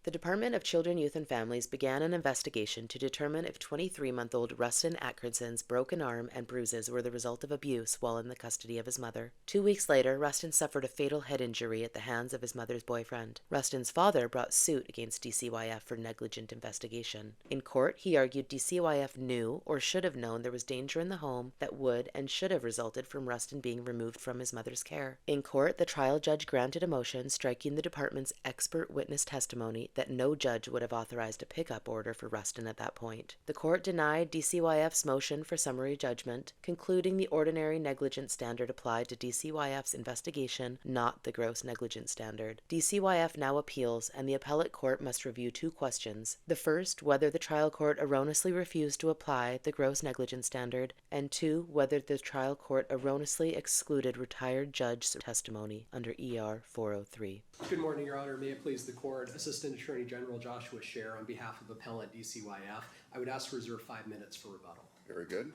The Department of Children, Youth, and Families began an investigation to determine if 23-month-old Ruskin Atkerson's broken arm and bruises were the result of abuse while in the custody of his mother. 2 weeks later, Rustin suffered a fatal head injury at the hands of his mother's boyfriend. Rustin's father brought suit against DCYF for negligent investigation. In court, he argued DCYF knew or should have known there was danger in the home that would and should have resulted from Rustin being removed from his mother's care. In court, the trial judge granted a motion striking the department's expert witness testimony that no judge would have authorized a pickup order for Rustin at that point. The court denied DCYF's motion for summary judgment, concluding the ordinary negligence standard applied to DCYF's investigation, not the gross negligence standard. DCYF now appeals, and the appellate court must review 2 questions. The first, whether the trial court erroneously refused to apply the gross negligence standard, and 2, whether the trial court erroneously excluded retired judge testimony under ER 403. Good morning, Your Honor. May it please the Court. Assistant Attorney General Joshua Scher on behalf of Appellant DCYF. I would ask to reserve 5 minutes for rebuttal. Very good.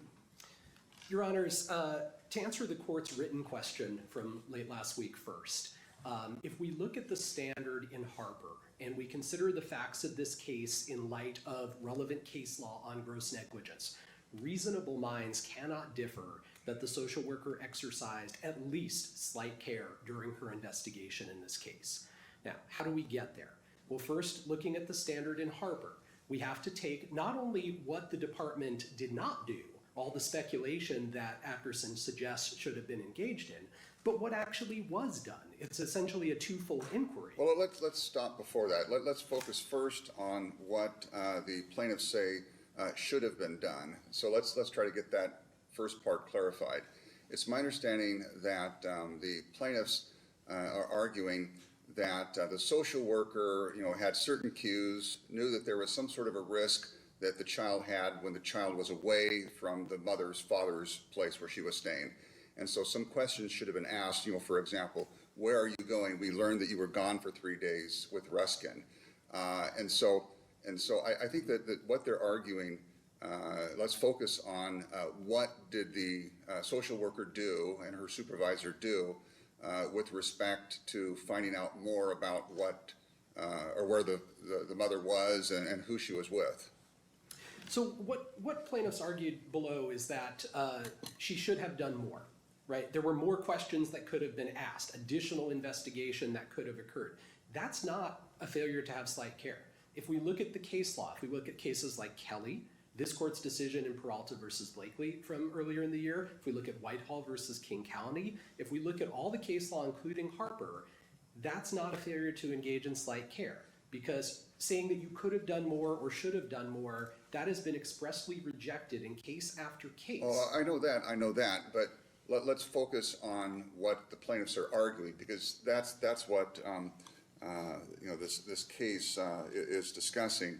Your Honors, to answer the Court's written question from late last week first, if we look at the standard in Harper and we consider the facts of this case in light of relevant case law on gross negligence, reasonable minds cannot differ that the social worker exercised at least slight care during her investigation in this case. Now, how do we get there? Well, first, looking at the standard in Harper, we have to take not only what the department did not do, all the speculation that Atkerson suggests should have been engaged in, but what actually was done. It's essentially a twofold inquiry. Well, let's stop before that. Let's focus first on what the plaintiffs say should have been done. So let's try to get that first part clarified. It's my understanding that the plaintiffs are arguing that the social worker, had certain cues, knew that there was some sort of a risk that the child had when the child was away from the father's place where she was staying. And so some questions should have been asked, for example, where are you going? We learned that you were gone for 3 days with Ruskin. And so I think that what they're arguing, let's focus on what did the social worker do and her supervisor do with respect to finding out more about what or where the mother was and who she was with. So what plaintiffs argued below is that she should have done more, right? There were more questions that could have been asked, additional investigation that could have occurred. That's not a failure to have slight care. If we look at the case law, if we look at cases like Kelly, this court's decision in Peralta versus Blakely from earlier in the year, if we look at Whitehall versus King County, if we look at all the case law, including Harper, that's not a failure to engage in slight care, because saying that you could have done more or should have done more, that has been expressly rejected in case after case. Oh, I know that, but let's focus on what the plaintiffs are arguing, because that's what this case is discussing.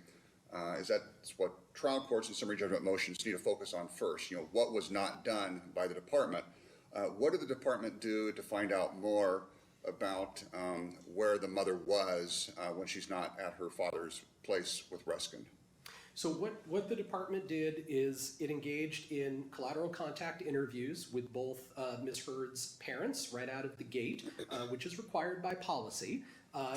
That's what trial courts and summary judgment motions need to focus on first. What was not done by the department? What did the department do to find out more about where the mother was when she's not at her father's place with Ruskin? So what the department did is it engaged in collateral contact interviews with both Ms. Hurd's parents right out of the gate, which is required by policy,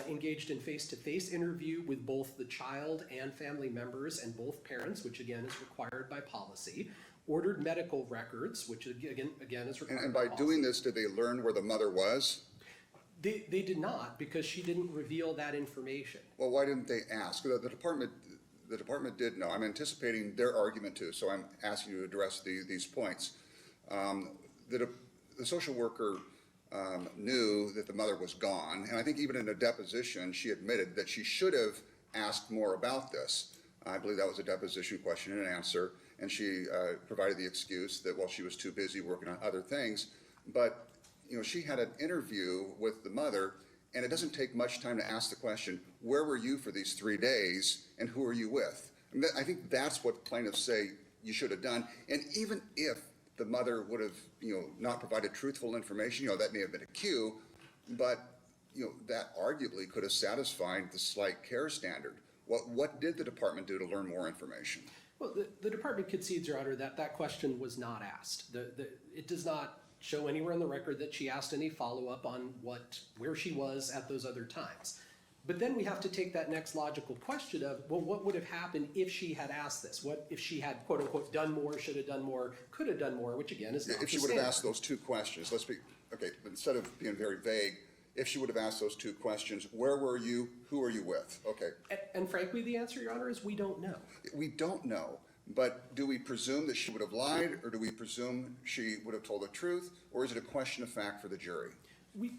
engaged in face-to-face interview with both the child and family members and both parents, which again is required by policy, ordered medical records, which again is required and by by policy. doing this, did they learn where the mother was? They did not, because she didn't reveal that information. Well, why didn't they ask? The department did know. I'm anticipating their argument too, so I'm asking you to address these points. The social worker knew that the mother was gone, and I think even in a deposition she admitted that she should have asked more about this. I believe that was a deposition question and answer, and she provided the excuse that, well, she was too busy working on other things. But she had an interview with the mother, and it doesn't take much time to ask the question, where were you for these 3 days, and who are you with? I think that's what plaintiffs say you should have done. And even if the mother would have, not provided truthful information, that may have been a cue, but, that arguably could have satisfied the slight care standard. What did the department do to learn more information? Well, the department concedes, Your Honor, that question was not asked. It does not show anywhere in the record that she asked any follow-up on where she was at those other times. But then we have to take that next logical question of, well, what would have happened if she had asked this? What if she had, quote unquote, done more, should have done more, could have done more, which again is not If she would have asked those two questions, let's be, okay, instead of being very vague, if she would have asked those two questions, where were you, who are you with? Okay. And frankly, the answer, Your Honor, is we don't know. We don't know, but do we presume that she would have lied, or do we presume she would have told the truth, or is it a question of fact for the jury?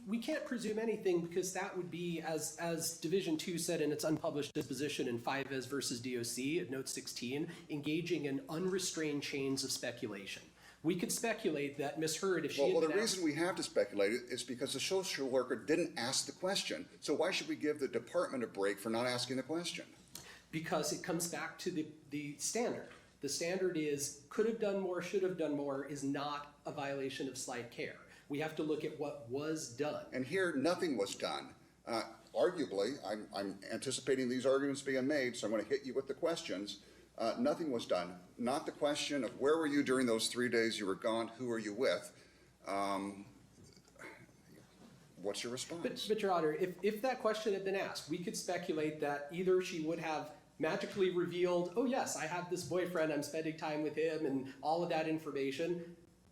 We can't presume anything because that would be, as Division 2 said in its unpublished disposition in 5S versus DOC at note 16, engaging in unrestrained chains of speculation. We could speculate that Ms. Hurd, if she had Well, the been reason we have to speculate is because the social worker didn't ask the question. So why should we give the department a break for not asking the question? because it comes back to the standard. The standard is could have done more, should have done more is not a violation of slight care. We have to look at what was done. And here, nothing was done. Arguably, I'm anticipating these arguments being made, so I'm going to hit you with the questions. Nothing was done. Not the question of where were you during those 3 days you were gone, who are you with? What's your response? But Your Honor, if that question had been asked, we could speculate that either she would have magically revealed, oh yes, I have this boyfriend, I'm spending time with him, and all of that information,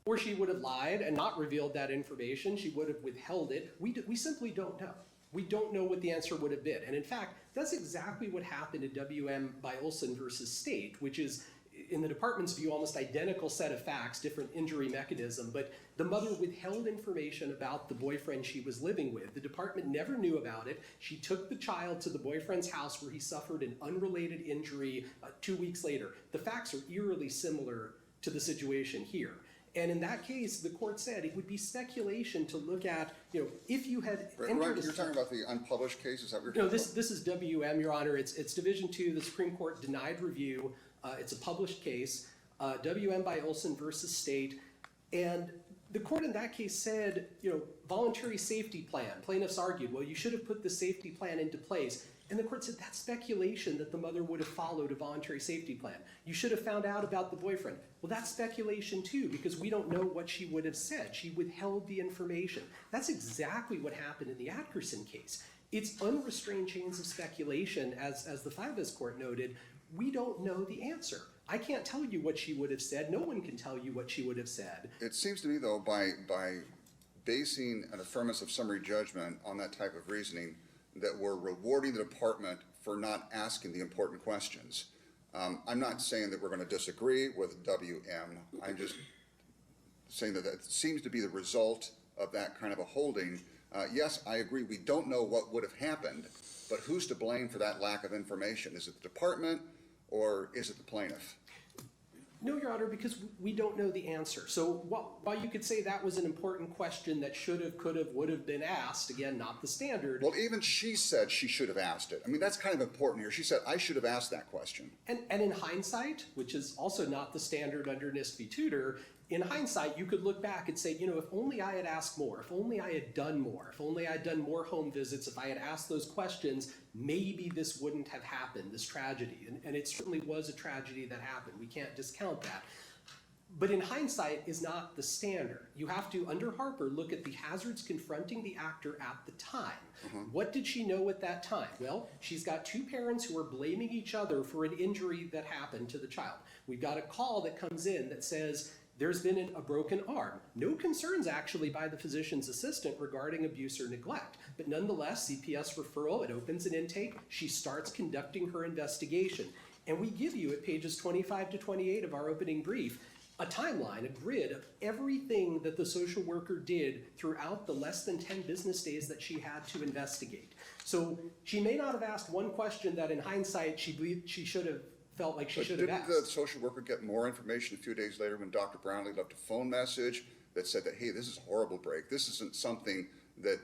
or she would have lied and not revealed that information, she would have withheld it. We simply don't know. We don't know what the answer would have been. And in fact, that's exactly what happened in WM by Olson versus State, which is, in the department's view, almost identical set of facts, different injury mechanism, but the mother withheld information about the boyfriend she was living with. The department never knew about it. She took the child to the boyfriend's house where he suffered an unrelated injury 2 weeks later. The facts are eerily similar to the situation here. And in that case, the court said it would be speculation to look at, if you had entered You're talking about the unpublished case? Is that what you're talking about? No, this is WM, Your Honor. It's Division 2. The Supreme Court denied review. It's a published case, WM by Olson versus State. And the court in that case said, voluntary safety plan. Plaintiffs argued, well, you should have put the safety plan into place. And the court said that's speculation that the mother would have followed a voluntary safety plan. You should have found out about the boyfriend. Well, that's speculation too, because we don't know what she would have said. She withheld the information. That's exactly what happened in the Atkerson case. It's unrestrained chains of speculation, as the 5S court noted. We don't know the answer. I can't tell you what she would have said. No one can tell you what she would have said. It seems to me, though, by basing an affirmance of summary judgment on that type of reasoning, that we're rewarding the department for not asking the important questions. I'm not saying that we're going to disagree with WM. I'm just saying that that seems to be the result of that kind of a holding. Yes, I agree, we don't know what would have happened, but who's to blame for that lack of information? Is it the department or is it the plaintiff? No, Your Honor, because we don't know the answer. So while you could say that was an important question that should have, could have, would have been asked, again, not the standard. Well, even she said she should have asked it. I mean, that's kind of important here. She said, I should have asked that question. And in hindsight, which is also not the standard under NIST v. Tudor, in hindsight, you could look back and say, if only I had asked more, if only I had done more, if only I had done more home visits, if I had asked those questions, maybe this wouldn't have happened, this tragedy. And it certainly was a tragedy that happened. We can't discount that. But in hindsight is not the standard. You have to, under Harper, look at the hazards confronting the actor at the time. What did she know at that time? Well, she's got two parents who are blaming each other for an injury that happened to the child. We've got a call that comes in that says, there's been a broken arm. No concerns actually by the physician's assistant regarding abuse or neglect, but nonetheless, CPS referral, it opens an intake, she starts conducting her investigation. And we give you at pages 25 to 28 of our opening brief, a timeline, a grid of everything that the social worker did throughout the less than 10 business days that she had to investigate. So she may not have asked one question that in hindsight she believed she should have felt like she should have asked. Didn't the social worker get more information a few days later when Dr. Brownlee left a phone message that said that, hey, this is a horrible break. This isn't something that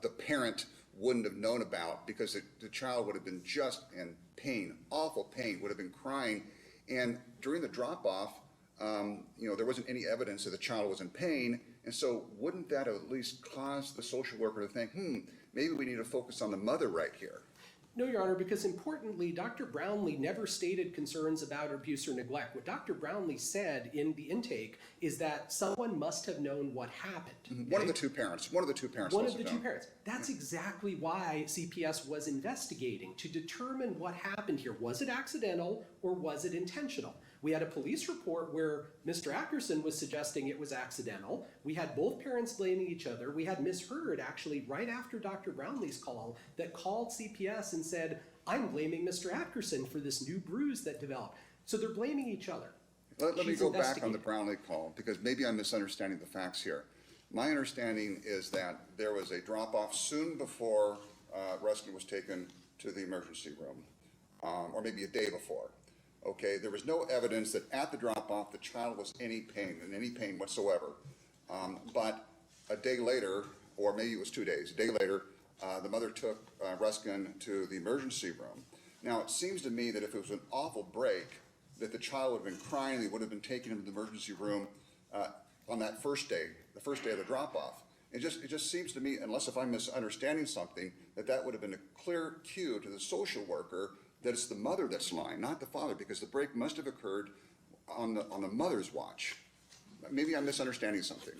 the parent wouldn't have known about because the child would have been just in pain, awful pain, would have been crying. And during the drop-off, there wasn't any evidence that the child was in pain. And so wouldn't that have at least caused the social worker to think, maybe we need to focus on the mother right here? No, Your Honor, because importantly, Dr. Brownlee never stated concerns about abuse or neglect. What Dr. Brownlee said in the intake is that someone must have known what happened. One of the two parents. One of the two parents. One of the two parents. That's exactly why CPS was investigating, to determine what happened here. Was it accidental or was it intentional? We had a police report where Mr. Atkerson was suggesting it was accidental. We had both parents blaming each other. We had Ms. Hurd actually right after Dr. Brownlee's call that called CPS and said, I'm blaming Mr. Atkerson for this new bruise that developed. So they're blaming each other. Let me go back on the Brownlee call, because maybe I'm misunderstanding the facts here. My understanding is that there was a drop-off soon before Ruskin was taken to the emergency room, or maybe a day before. Okay, there was no evidence that at the drop-off the child was in any pain whatsoever. But a day later, or maybe it was 2 days, a day later, the mother took Ruskin to the emergency room. Now, it seems to me that if it was an awful break, that the child would have been crying, they would have been taken into the emergency room on that first day, the first day of the drop-off. It just seems to me, unless if I'm misunderstanding something, that would have been a clear cue to the social worker that it's the mother that's lying, not the father, because the break must have occurred on the mother's watch. Maybe I'm misunderstanding something.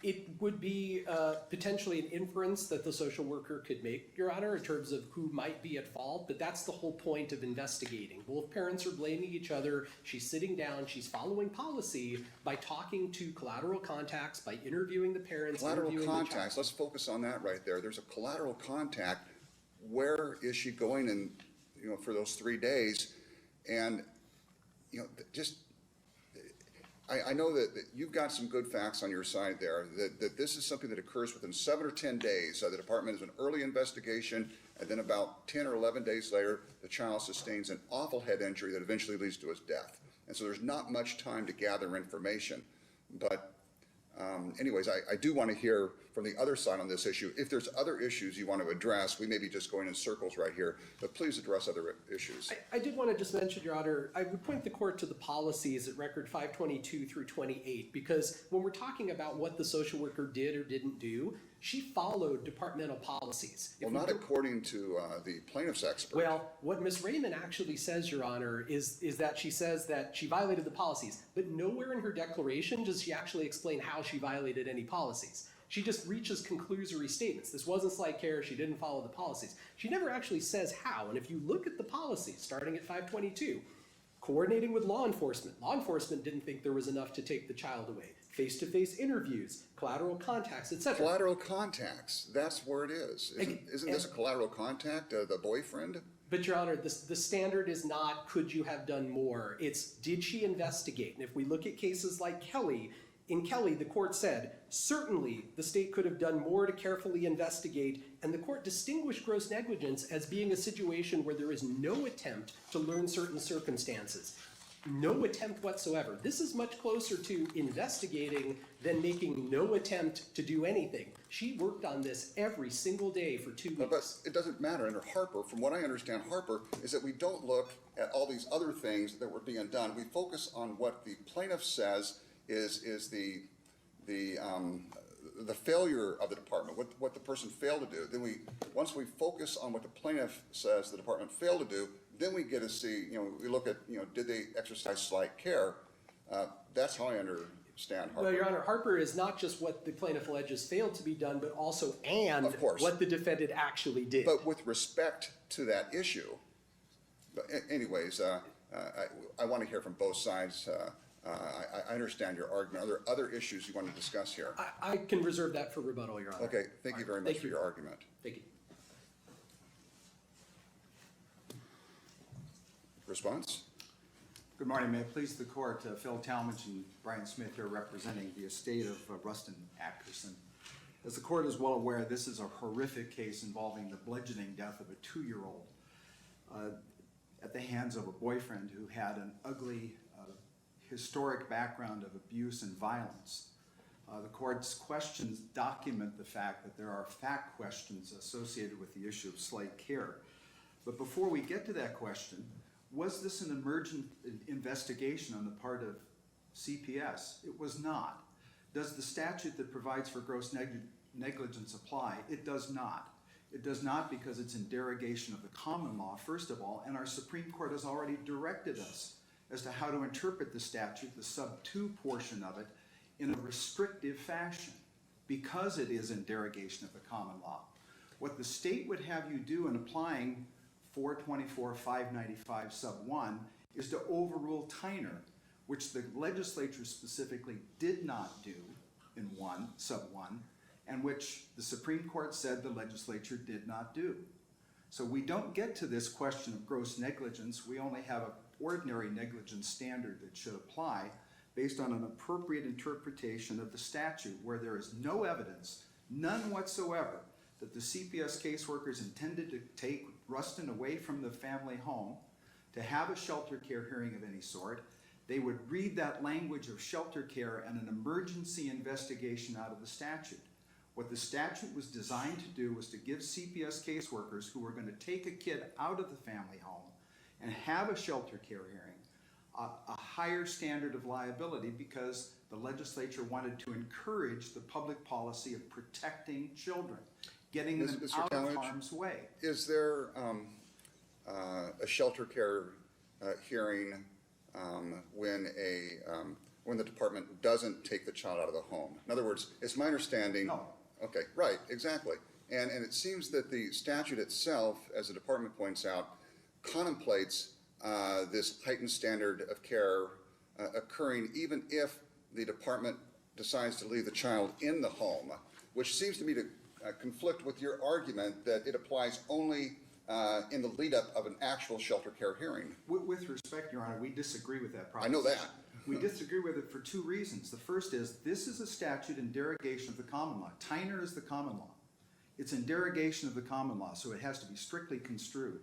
It would be potentially an inference that the social worker could make, Your Honor, in terms of who might be at fault, but that's the whole point of investigating. Both parents are blaming each other. She's sitting down. She's following policy by talking to collateral contacts, by interviewing the parents. Collateral contacts, let's focus on that right there. There's a collateral contact. Where is she going in, for those 3 days? And, I know that you've got some good facts on your side there, that this is something that occurs within 7 or 10 days. The department is an early investigation, and then about 10 or 11 days later, the child sustains an awful head injury that eventually leads to his death. And so there's not much time to gather information. But anyways, I do want to hear from the other side on this issue. If there's other issues you want to address, we may be just going in circles right here, but please address other issues. I did want to just mention, Your Honor, I would point the court to the policies at record 522 through 28, because when we're talking about what the social worker did or didn't do, she followed departmental policies. Well, not according to the plaintiff's expert. Well, what Ms. Raymond actually says, Your Honor, is that she says that she violated the policies, but nowhere in her declaration does she actually explain how she violated any policies. She just reaches conclusory statements. This wasn't slight care. She didn't follow the policies. She never actually says how. And if you look at the policies, starting at 522, coordinating with law enforcement didn't think there was enough to take the child away. Face-to-face interviews, collateral contacts, etc. Collateral contacts, that's where it is. Isn't this a collateral contact, the boyfriend? But, Your Honor, the standard is not could you have done more. It's did she investigate? And if we look at cases like Kelly, in Kelly, the court said, certainly the state could have done more to carefully investigate, and the court distinguished gross negligence as being a situation where there is no attempt to learn certain circumstances. No attempt whatsoever. This is much closer to investigating than making no attempt to do anything. She worked on this every single day for 2 weeks. But it doesn't matter. Under Harper, from what I understand, Harper, is that we don't look at all these other things that were being done. We focus on what the plaintiff says is the failure of the department, what the person failed to do. Then once we focus on what the plaintiff says the department failed to do, then we get to see, we look at, did they exercise slight care? That's how I understand Harper. Well, Your Honor, Harper is not just what the plaintiff alleges failed to be done, but also what the defendant actually did. But with respect to that issue, but anyways, I want to hear from both sides. I understand your argument. Are there other issues you want to discuss here? I can reserve that for rebuttal, Your Honor. Okay, thank you very much for your argument. Thank you. Response? Good morning. May it please the court. Phil Talmadge and Brian Smith here representing the estate of Rustin Atkerson. As the court is well aware, this is a horrific case involving the bludgeoning death of a 2-year-old at the hands of a boyfriend who had an ugly, historic background of abuse and violence. The court's questions document the fact that there are fact questions associated with the issue of slight care. But before we get to that question, was this an emergent investigation on the part of CPS? It was not. Does the statute that provides for gross negligence apply? It does not. It does not because it's in derogation of the common law, first of all, and our Supreme Court has already directed us as to how to interpret the statute, the sub 2 portion of it, in a restrictive fashion because it is in derogation of the common law. What the state would have you do in applying 424-595 sub 1 is to overrule Tyner, which the legislature specifically did not do in sub 1, and which the Supreme Court said the legislature did not do. So we don't get to this question of gross negligence. We only have an ordinary negligence standard that should apply based on an appropriate interpretation of the statute where there is no evidence, none whatsoever, that the CPS caseworkers intended to take Rustin away from the family home to have a shelter care hearing of any sort. They would read that language of shelter care and an emergency investigation out of the statute. What the statute was designed to do was to give CPS caseworkers who were going to take a kid out of the family home and have a shelter care hearing a higher standard of liability because the legislature wanted to encourage the public policy of protecting children, getting them out of harm's way. Is there a shelter care hearing when the department doesn't take the child out of the home? In other words, it's my understanding. No. Okay, right, exactly. And it seems that the statute itself, as the department points out, contemplates this heightened standard of care occurring even if the department decides to leave the child in the home, which seems to me to conflict with your argument that it applies only in the lead up of an actual shelter care hearing. With respect, Your Honor, we disagree with that I know that. We disagree with it for 2 reasons. The first is this is a statute in derogation of the common law. Tyner is the common law. It's in derogation of the common law, so it has to be strictly construed.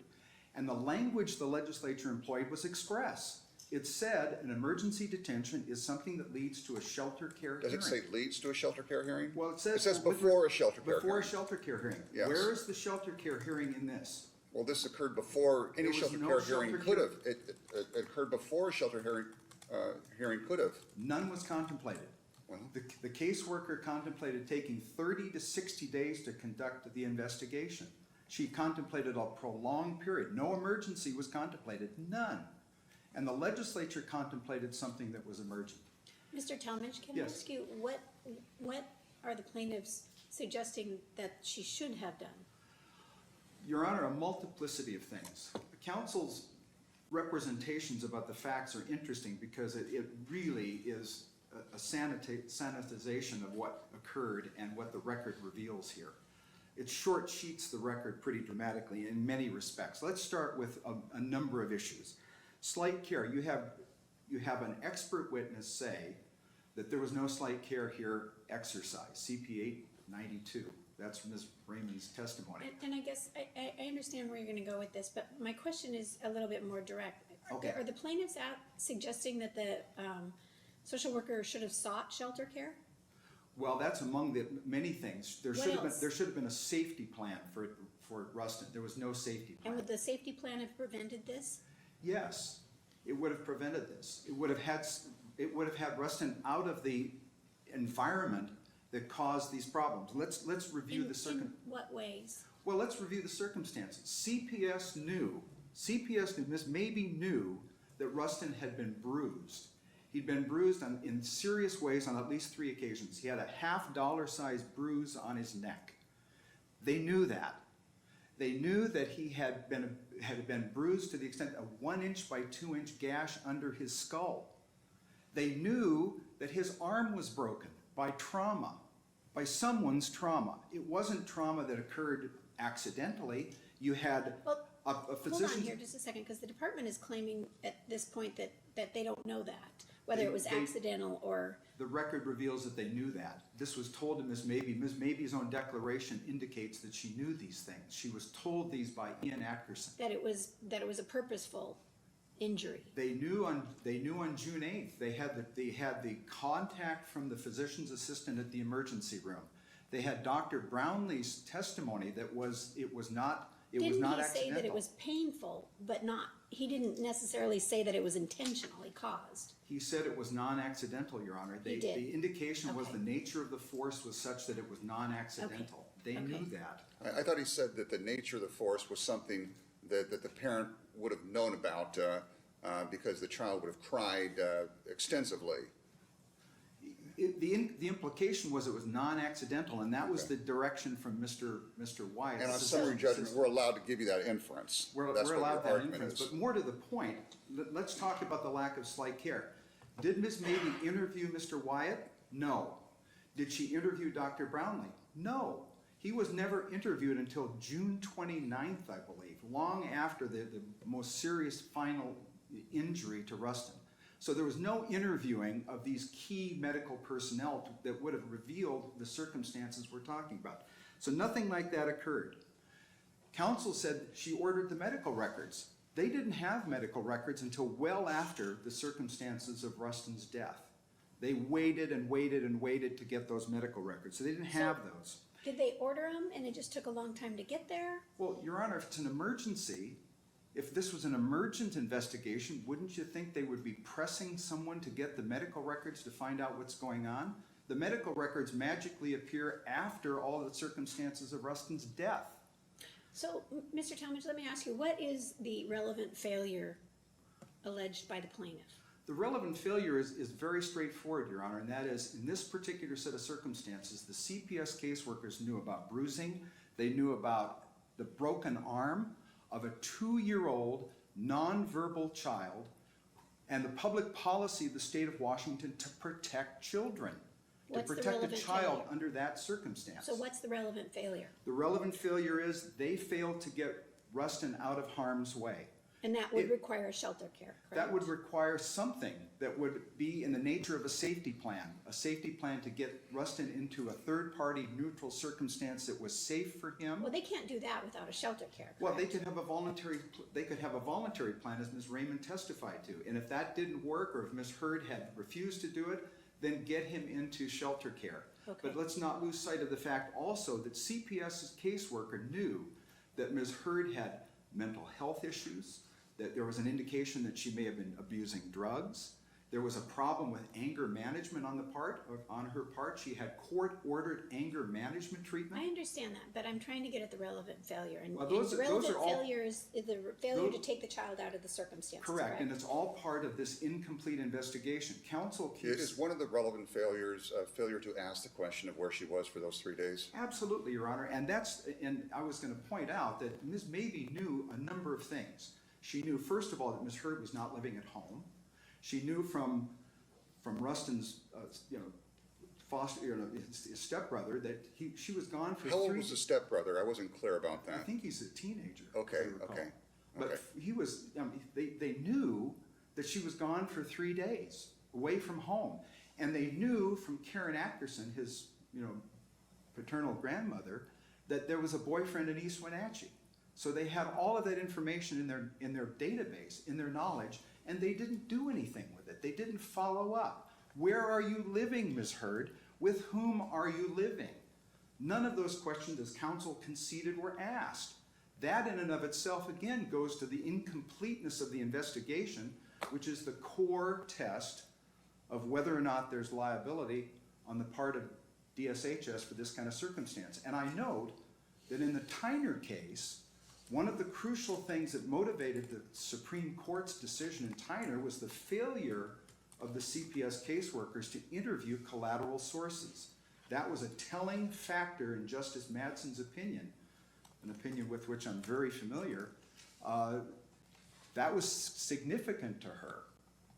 And the language the legislature employed was express. It said an emergency detention is something that leads to a shelter care hearing. Does it say leads to a shelter care hearing? Well, it says before a shelter care hearing. Before a shelter care hearing. Yes. Where is the shelter care hearing in this? Well, this occurred before any shelter care hearing could have. It occurred before a shelter hearing could have. None was contemplated. Well, The caseworker contemplated taking 30 to 60 days to conduct the investigation. She contemplated a prolonged period. No emergency was contemplated, none. And the legislature contemplated something that was emergent. Mr. Talmadge, can I Yes. ask you, what are the plaintiffs suggesting that she should have done? Your Honor, a multiplicity of things. The counsel's representations about the facts are interesting because it really is a sanitization of what occurred and what the record reveals here. It short sheets the record pretty dramatically in many respects. Let's start with a number of issues. Slight care. You have an expert witness say that there was no slight care here exercised, CP 892. That's Ms. Raymond's testimony. And I guess I understand where you're going to go with this, but my question is a little bit more direct. Okay. Are the plaintiffs out suggesting that the social worker should have sought shelter care? Well, that's among the many things. There should have been a safety plan for Rustin. There was no safety plan. And would the safety plan have prevented this? Yes, it would have prevented this. It would have had Rustin out of the environment that caused these problems. Let's review the In what ways? Well, let's review the circumstances. CPS knew, Ms. Mabee knew that Rustin had been bruised. He'd been bruised in serious ways on at least 3 occasions. He had a $50 sized bruise on his neck. They knew that. They knew that he had been bruised to the extent of a 1-inch by 2-inch gash under his skull. They knew that his arm was broken by trauma, by someone's trauma. It wasn't trauma that occurred accidentally. You had a physician. Hold on here just a second, because the department is claiming at this point that they don't know that, whether it was accidental or... The record reveals that they knew that. This was told to Ms. Mabee. Ms. Mabee's own declaration indicates that she knew these things. She was told these by Ian Atkerson. That it was a purposeful injury. They knew on June 8th. They had the contact from the physician's assistant at the emergency room. They had Dr. Brownlee's testimony that it was not Didn't he accidental. say that it was painful, but not? He didn't necessarily say that it was intentionally caused. He said it was non-accidental, Your Honor. He did. The indication was Okay. the nature of the force was such that it was non-accidental. They Okay. knew that. I thought he said that the nature of the force was something that the parent would have known about because the child would have cried extensively. The implication was it was non-accidental, and that was Okay. the direction from Mr. Wyatt. And on summary judgment, we're allowed to give you that inference. We're That's what allowed your that argument inference, is. but more to the point, let's talk about the lack of slight care. Did Ms. Mabee interview Mr. Wyatt? No. Did she interview Dr. Brownlee? No. He was never interviewed until June 29th, I believe, long after the most serious final injury to Rustin. So there was no interviewing of these key medical personnel that would have revealed the circumstances we're talking about. So nothing like that occurred. Counsel said she ordered the medical records. They didn't have medical records until well after the circumstances of Rustin's death. They waited and waited and waited to get those medical records, so they didn't have those. Did they order them and it just took a long time to get there? Well, Your Honor, if it's an emergency, if this was an emergent investigation, wouldn't you think they would be pressing someone to get the medical records to find out what's going on? The medical records magically appear after all the circumstances of Rustin's death. So, Mr. Talmadge, let me ask you, what is the relevant failure alleged by the plaintiff? The relevant failure is very straightforward, Your Honor, and that is, in this particular set of circumstances, the CPS caseworkers knew about bruising, they knew about the broken arm of a 2-year-old nonverbal child, and the public policy of the state of Washington to protect children, What's to the protect a relevant child failure? under that circumstance. So what's the relevant failure? The relevant failure is they failed to get Rustin out of harm's way. And that would It- require shelter care, correct? That would require something that would be in the nature of a safety plan to get Rustin into a third-party neutral circumstance that was safe for him. Well, they can't do that without a shelter care, Well, they correct? could have a voluntary plan, as Ms. Raymond testified to. And if that didn't work, or if Ms. Hurd had refused to do it, then get him into shelter care. Okay. But let's not lose sight of the fact also that CPS's caseworker knew that Ms. Hurd had mental health issues, that there was an indication that she may have been abusing drugs. There was a problem with anger management on her part. She had court-ordered anger management treatment. I understand that, but I'm trying to get at the relevant failure. And, Well, and those the are relevant all- failure is the failure to those- take the child out of the circumstances, Correct, and it's all part of this incomplete investigation. Counsel It keeps... is one of the relevant failures, failure to ask the question of where she was for those 3 days. Absolutely, Your Honor, and I was going to point out that Ms. Mabee knew a number of things. She knew, first of all, that Ms. Hurd was not living at home. She knew from Rustin's, his stepbrother, that she was gone for How old 3 was the stepbrother? I wasn't clear about I that. think he's a teenager. Okay, if I recall. okay, But okay. he was, they knew that she was gone for 3 days, away from home. And they knew from Karen Atkerson, his, paternal grandmother, that there was a boyfriend in East Wenatchee. So they had all of that information in their database, in their knowledge, and they didn't do anything with it. They didn't follow up. Where are you living, Ms. Hurd? With whom are you living? None of those questions, as counsel conceded, were asked. That in and of itself, again, goes to the incompleteness of the investigation, which is the core test of whether or not there's liability on the part of DSHS for this kind of circumstance. And I note that in the Tyner case, one of the crucial things that motivated the Supreme Court's decision in Tyner was the failure of the CPS caseworkers to interview collateral sources. That was a telling factor in Justice Madsen's opinion, an opinion with which I'm very familiar. That was significant to her.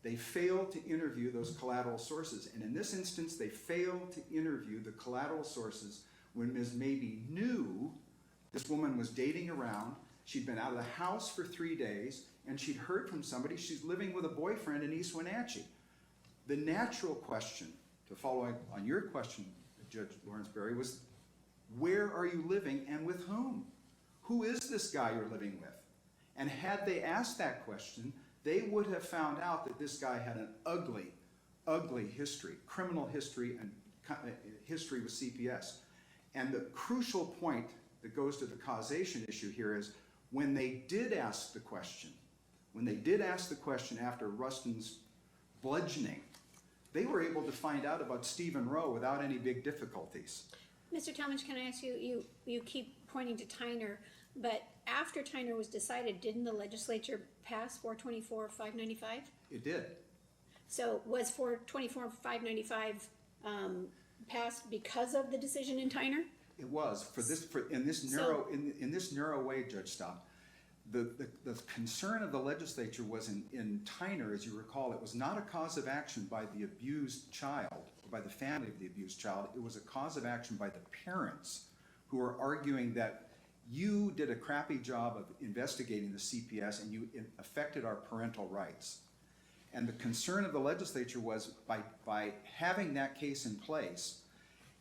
They failed to interview those collateral sources. And in this instance, they failed to interview the collateral sources when Ms. Mabee knew this woman was dating around, she'd been out of the house for 3 days, and she'd heard from somebody she's living with a boyfriend in East Wenatchee. The natural question, to follow on your question, Judge Lawrence-Berry, was where are you living and with whom? Who is this guy you're living with? And had they asked that question, they would have found out that this guy had an ugly, ugly history, criminal history and history with CPS. And the crucial point that goes to the causation issue here is when they did ask the question, after Rustin's bludgeoning, they were able to find out about Stephen Rowe without any big difficulties. Mr. Talmadge, can I ask you, you keep pointing to Tyner, but after Tyner was decided, didn't the legislature pass 424-595? It did. So was 424-595 passed because of the decision in Tyner? It was in this narrow way, Judge Stott. The concern of the legislature was in Tyner, as you recall, it was not a cause of action by the abused child, or by the family of the abused child. It was a cause of action by the parents who were arguing that you did a crappy job of investigating the CPS and you affected our parental rights. And the concern of the legislature was by having that case in place,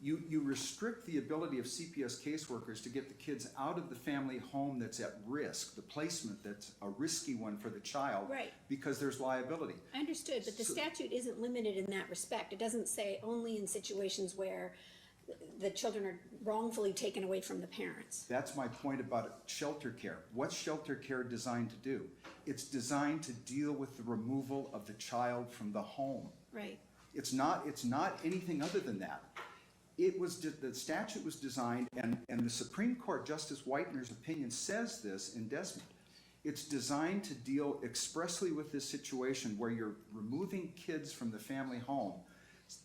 you restrict the ability of CPS caseworkers to get the kids out of the family home that's at risk, the placement that's a risky one for the child, Right. because there's liability. I understood, but the statute isn't limited in that respect. It doesn't say only in situations where the children are wrongfully taken away from the parents. That's my point about shelter care. What's shelter care designed to do? It's designed to deal with the removal of the child from the home. Right. It's not anything other than that. The statute was designed, and the Supreme Court, Justice Whitener's opinion says this in Desmond. It's designed to deal expressly with this situation where you're removing kids from the family home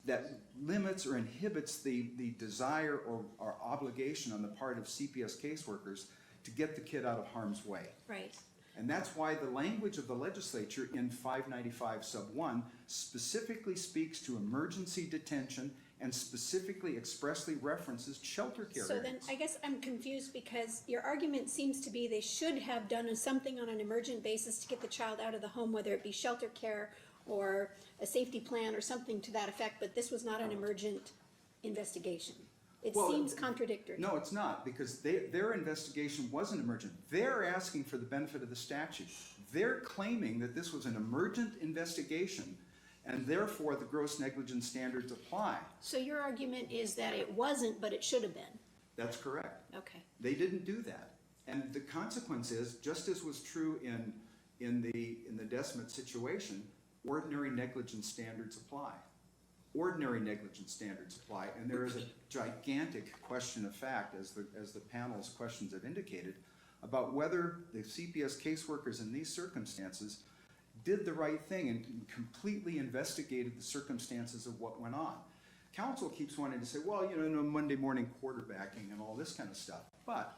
that limits or inhibits the desire or obligation on the part of CPS caseworkers to get the kid out of harm's way. Right. And that's why the language of the legislature in 595 sub 1 specifically speaks to emergency detention and specifically expressly references shelter care. So then areas. I guess I'm confused because your argument seems to be they should have done something on an emergent basis to get the child out of the home, whether it be shelter care or a safety plan or something to that effect, but this was not an emergent investigation. It seems contradictory. No, it's not, because their investigation wasn't emergent. They're asking for the benefit of the statute. They're claiming that this was an emergent investigation, and therefore the gross negligence standards apply. So your argument is that it wasn't, but it should have been. That's correct. Okay. They didn't do that. And the consequence is, just as was true in the Desmond situation, ordinary negligence standards apply. Ordinary negligence standards apply, and there is a gigantic question of fact, as the panel's questions have indicated, about whether the CPS caseworkers in these circumstances did the right thing and completely investigated the circumstances of what went on. Counsel keeps wanting to say, well, Monday morning quarterbacking and all this kind of stuff, but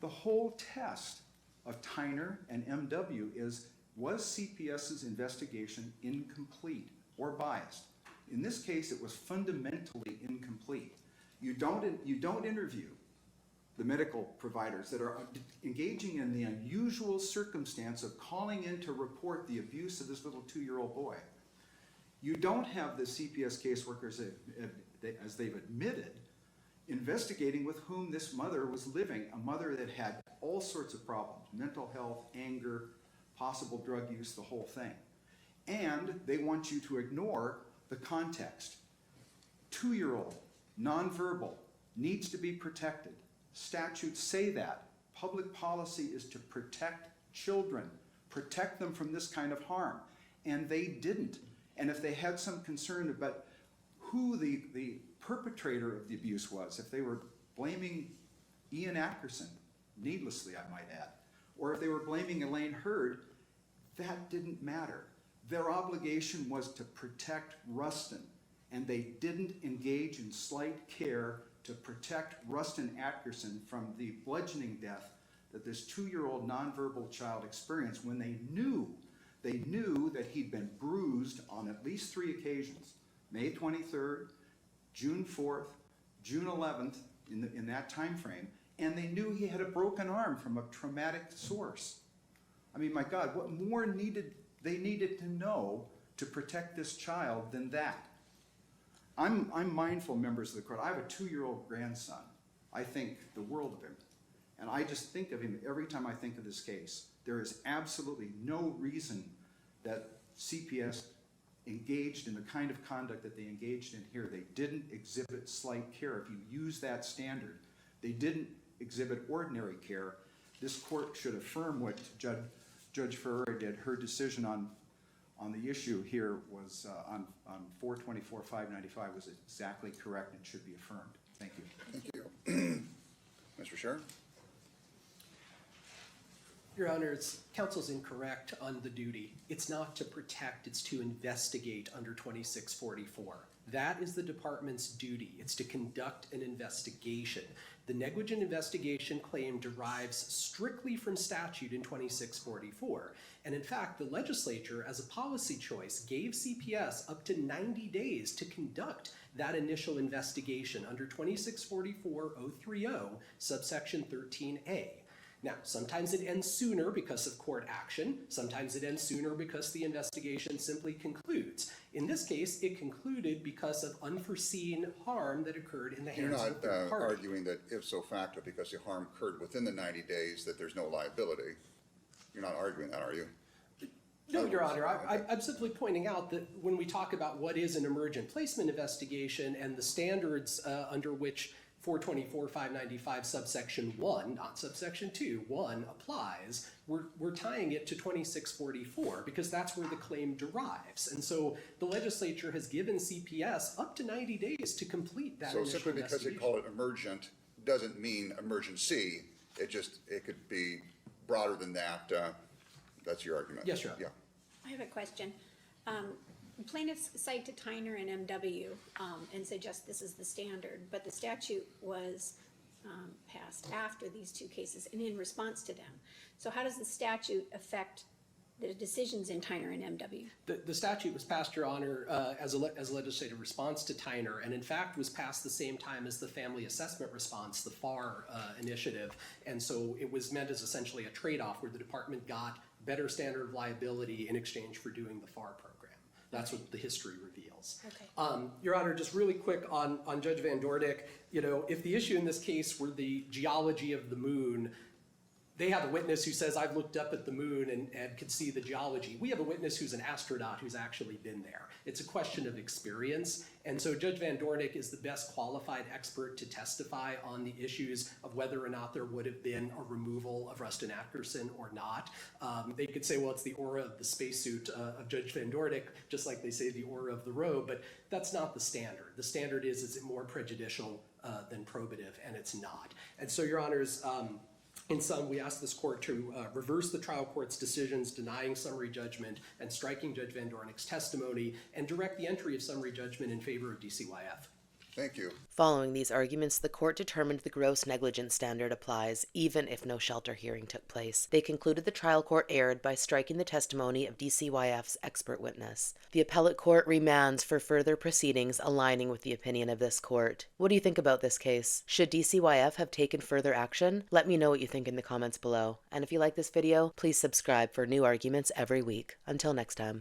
the whole test of Tyner and MW was CPS's investigation incomplete or biased? In this case, it was fundamentally incomplete. You don't interview the medical providers that are engaging in the unusual circumstance of calling in to report the abuse of this little 2-year-old boy. You don't have the CPS caseworkers, as they've admitted, investigating with whom this mother was living, a mother that had all sorts of problems, mental health, anger, possible drug use, the whole thing. And they want you to ignore the context. 2-year-old, nonverbal, needs to be protected. Statutes say that. Public policy is to protect children, protect them from this kind of harm. And they didn't. And if they had some concern about who the perpetrator of the abuse was, if they were blaming Ian Atkerson, needlessly I might add, or if they were blaming Elaine Hurd, that didn't matter. Their obligation was to protect Rustin, and they didn't engage in slight care to protect Rustin Atkerson from the bludgeoning death that this 2-year-old nonverbal child experienced when they knew that he'd been bruised on at least 3 occasions, May 23rd, June 4th, June 11th, in that time frame, and they knew he had a broken arm from a traumatic source. I mean, my God, what more they needed to know to protect this child than that? I'm mindful, members of the court. I have a 2-year-old grandson. I think the world of him. And I just think of him every time I think of this case. There is absolutely no reason that CPS engaged in the kind of conduct that they engaged in here. They didn't exhibit slight care. If you use that standard, they didn't exhibit ordinary care. This court should affirm what Judge Ferreira did. Her decision on the issue here was on 424-595 was exactly correct and should be affirmed. Thank you. Thank you. Mr. Scher? Your Honors, counsel's incorrect on the duty. It's not to protect, it's to investigate under 2644. That is the department's duty. It's to conduct an investigation. The negligent investigation claim derives strictly from statute in 2644. And in fact, the legislature, as a policy choice, gave CPS up to 90 days to conduct that initial investigation under 2644-030, subsection 13A. Now, sometimes it ends sooner because of court action. Sometimes it ends sooner because the investigation simply concludes. In this case, it concluded because of unforeseen harm that occurred in the You're hands of a not third party. arguing that ipso facto, because the harm occurred within the 90 days, that there's no liability. You're not arguing that, are you? No, Your Otherwise, Honor, okay. I'm simply pointing out that when we talk about what is an emergent placement investigation and the standards under which 424-595 subsection 1, not subsection 2, 1 applies, we're tying it to 2644 because that's where the claim derives. And so the legislature has given CPS up to 90 days to complete that So initial simply because they investigation. call it emergent doesn't mean emergency. It could be broader than that. That's your argument? Yes, Your Honor. Yeah. I have a question. Plaintiffs cite to Tyner and MW and suggest this is the standard, but the statute was passed after these two cases and in response to them. So how does the statute affect the decisions in Tyner and MW? The statute was passed, Your Honor, as a legislative response to Tyner, and in fact was passed the same time as the Family Assessment Response, the FAR initiative. And so it was meant as essentially a trade-off where the department got better standard of liability in exchange for doing the FAR program. That's what the history reveals. Okay. Your Honor, just really quick on Judge Van Doornik, if the issue in this case were the geology of the moon, they have a witness who says, I've looked up at the moon and could see the geology. We have a witness who's an astronaut who's actually been there. It's a question of experience. And so Judge Van Doornik is the best qualified expert to testify on the issues of whether or not there would have been a removal of Ruskin Atkerson or not. They could say, well, it's the aura of the spacesuit of Judge Van Doornik, just like they say the aura of the robe, but that's not the standard. The standard is it more prejudicial than probative, and it's not. And so, Your Honors, in sum, we ask this court to reverse the trial court's decisions denying summary judgment and striking Judge Van Doornik's testimony and direct the entry of summary judgment in favor of DCYF. Thank you. Following these arguments, the court determined the gross negligence standard applies, even if no shelter hearing took place. They concluded the trial court erred by striking the testimony of DCYF's expert witness. The appellate court remands for further proceedings aligning with the opinion of this court. What do you think about this case? Should DCYF have taken further action? Let me know what you think in the comments below. And if you like this video, please subscribe for new arguments every week. Until next time.